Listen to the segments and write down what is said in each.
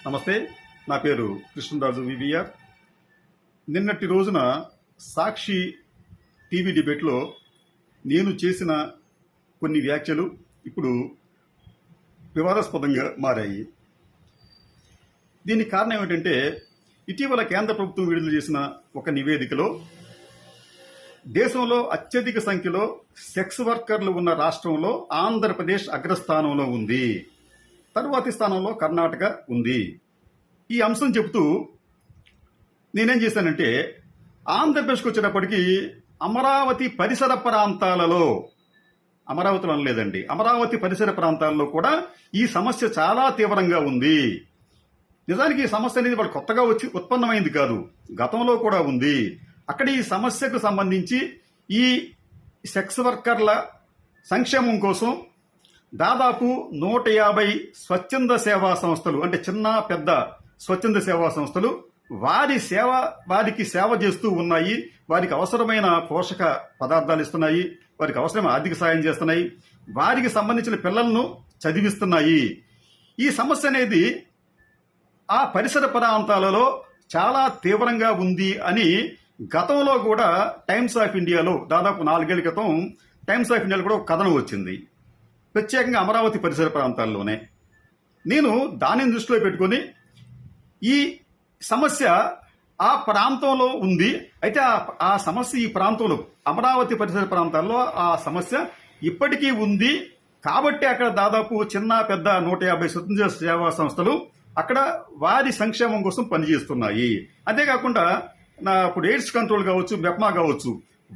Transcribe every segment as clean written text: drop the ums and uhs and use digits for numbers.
నమస్తే, నా పేరు కృష్ణరాజు వివిఆర్. నిన్నటి రోజున సాక్షి టీవీ డిబేట్లో నేను చేసిన కొన్ని వ్యాఖ్యలు ఇప్పుడు వివాదాస్పదంగా మారాయి. దీనికి కారణం ఏమిటంటే, ఇటీవల కేంద్ర ప్రభుత్వం విడుదల చేసిన ఒక నివేదికలో దేశంలో అత్యధిక సంఖ్యలో సెక్స్ వర్కర్లు ఉన్న రాష్ట్రంలో ఆంధ్రప్రదేశ్ అగ్రస్థానంలో ఉంది. తరువాతి స్థానంలో కర్ణాటక ఉంది. ఈ అంశం చెబుతూ నేనేం చేశానంటే, ఆంధ్రప్రదేశ్కి వచ్చేటప్పటికి అమరావతి పరిసర ప్రాంతాలలో, అమరావతిలో అనలేదండి, అమరావతి పరిసర ప్రాంతాల్లో కూడా ఈ సమస్య చాలా తీవ్రంగా ఉంది. నిజానికి ఈ సమస్య అనేది వాళ్ళు కొత్తగా వచ్చి ఉత్పన్నమైంది కాదు, గతంలో కూడా ఉంది. అక్కడ ఈ సమస్యకు సంబంధించి ఈ సెక్స్ వర్కర్ల సంక్షేమం కోసం దాదాపు 150 స్వచ్ఛంద సేవా సంస్థలు, అంటే చిన్న పెద్ద స్వచ్ఛంద సేవా సంస్థలు వారికి సేవ చేస్తూ ఉన్నాయి. వారికి అవసరమైన పోషక పదార్థాలు ఇస్తున్నాయి, వారికి అవసరమైన ఆర్థిక సాయం చేస్తున్నాయి, వారికి సంబంధించిన పిల్లలను చదివిస్తున్నాయి. ఈ సమస్య అనేది ఆ పరిసర ప్రాంతాలలో చాలా తీవ్రంగా ఉంది అని గతంలో కూడా టైమ్స్ ఆఫ్ ఇండియాలో దాదాపు 4 ఏళ్ల క్రితం టైమ్స్ ఆఫ్ ఇండియాలో కూడా ఒక కథనం వచ్చింది, ప్రత్యేకంగా అమరావతి పరిసర ప్రాంతాల్లోనే. నేను దానిని దృష్టిలో పెట్టుకుని ఈ సమస్య ఆ ప్రాంతంలో ఉంది, అయితే ఆ సమస్య ఈ ప్రాంతంలో అమరావతి పరిసర ప్రాంతాల్లో ఆ సమస్య ఇప్పటికీ ఉంది కాబట్టి అక్కడ దాదాపు చిన్న పెద్ద 150 స్వతంత్ర సేవా సంస్థలు అక్కడ వారి సంక్షేమం కోసం పనిచేస్తున్నాయి. అంతేకాకుండా ఇప్పుడు ఎయిడ్స్ కంట్రోల్ కావచ్చు, బెప్మా కావచ్చు,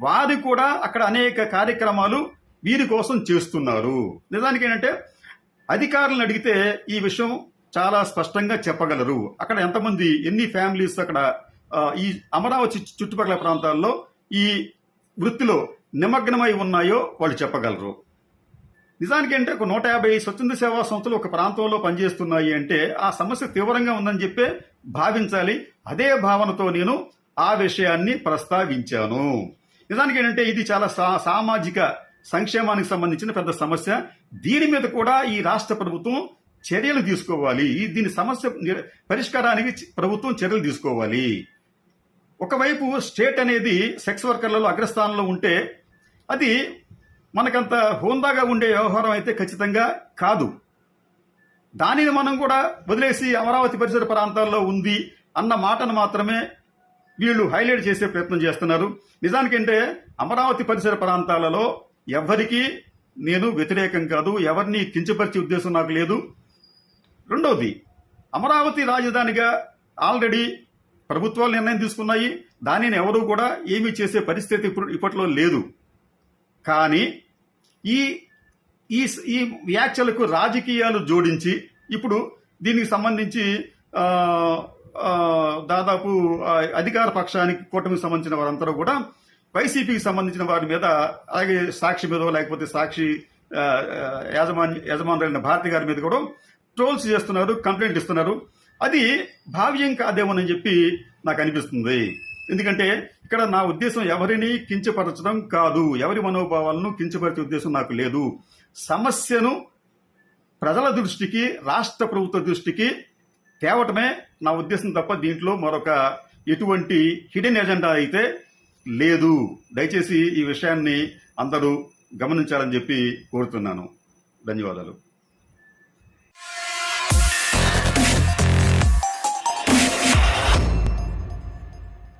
వారు కూడా అక్కడ అనేక కార్యక్రమాలు వీరి కోసం చేస్తున్నారు. నిజానికి ఏంటంటే, అధికారులను అడిగితే ఈ విషయం చాలా స్పష్టంగా చెప్పగలరు. అక్కడ ఎంతమంది, ఎన్ని ఫ్యామిలీస్ అక్కడ ఈ అమరావతి చుట్టుపక్కల ప్రాంతాల్లో ఈ వృత్తిలో నిమగ్నమై ఉన్నాయో వాళ్ళు చెప్పగలరు. నిజానికి అంటే ఒక 150 స్వచ్ఛంద సేవా సంస్థలు ఒక ప్రాంతంలో పనిచేస్తున్నాయి అంటే ఆ సమస్య తీవ్రంగా ఉందని చెప్పే భావించాలి. అదే భావనతో నేను ఆ విషయాన్ని ప్రస్తావించాను. నిజానికి ఏంటంటే ఇది చాలా సామాజిక సంక్షేమానికి సంబంధించిన పెద్ద సమస్య. దీని మీద కూడా ఈ రాష్ట్ర ప్రభుత్వం చర్యలు తీసుకోవాలి. దీని సమస్య పరిష్కారానికి ప్రభుత్వం చర్యలు తీసుకోవాలి. ఒకవైపు స్టేట్ అనేది సెక్స్ వర్కర్లలో అగ్రస్థానంలో ఉంటే అది మనకంత హోందాగా ఉండే వ్యవహారం అయితే ఖచ్చితంగా కాదు. దానిని మనం కూడా వదిలేసి అమరావతి పరిసర ప్రాంతాల్లో ఉంది అన్న మాటను మాత్రమే వీళ్ళు హైలైట్ చేసే ప్రయత్నం చేస్తున్నారు. నిజానికంటే అమరావతి పరిసర ప్రాంతాలలో ఎవరికి నేను వ్యతిరేకం కాదు, ఎవరిని కించపరిచే ఉద్దేశం నాకు లేదు. రెండవది, అమరావతి రాజధానిగా ఆల్రెడీ ప్రభుత్వాలు నిర్ణయం తీసుకున్నాయి. దానిని ఎవరూ కూడా ఏమీ చేసే పరిస్థితి ఇప్పట్లో లేదు. కానీ ఈ ఈ వ్యాఖ్యలకు రాజకీయాలు జోడించి ఇప్పుడు దీనికి సంబంధించి దాదాపు అధికార పక్షానికి, కూటమికి సంబంధించిన వారందరూ కూడా వైసీపీకి సంబంధించిన వారి మీద, అలాగే సాక్షి మీద, లేకపోతే సాక్షి యజమానులైన భారతి గారి మీద కూడా ట్రోల్స్ చేస్తున్నారు, కంప్లైంట్ ఇస్తున్నారు. అది భావ్యం కాదేమోనని చెప్పి నాకు అనిపిస్తుంది. ఎందుకంటే ఇక్కడ నా ఉద్దేశం ఎవరిని కించపరచడం కాదు, ఎవరి మనోభావాలను కించపరిచే ఉద్దేశం నాకు లేదు. సమస్యను ప్రజల దృష్టికి, రాష్ట్ర ప్రభుత్వ దృష్టికి తేవటమే నా ఉద్దేశం తప్ప దీంట్లో మరొక ఎటువంటి హిడెన్ ఎజెండా అయితే లేదు. దయచేసి ఈ విషయాన్ని అందరూ గమనించాలని చెప్పి కోరుతున్నాను. ధన్యవాదాలు.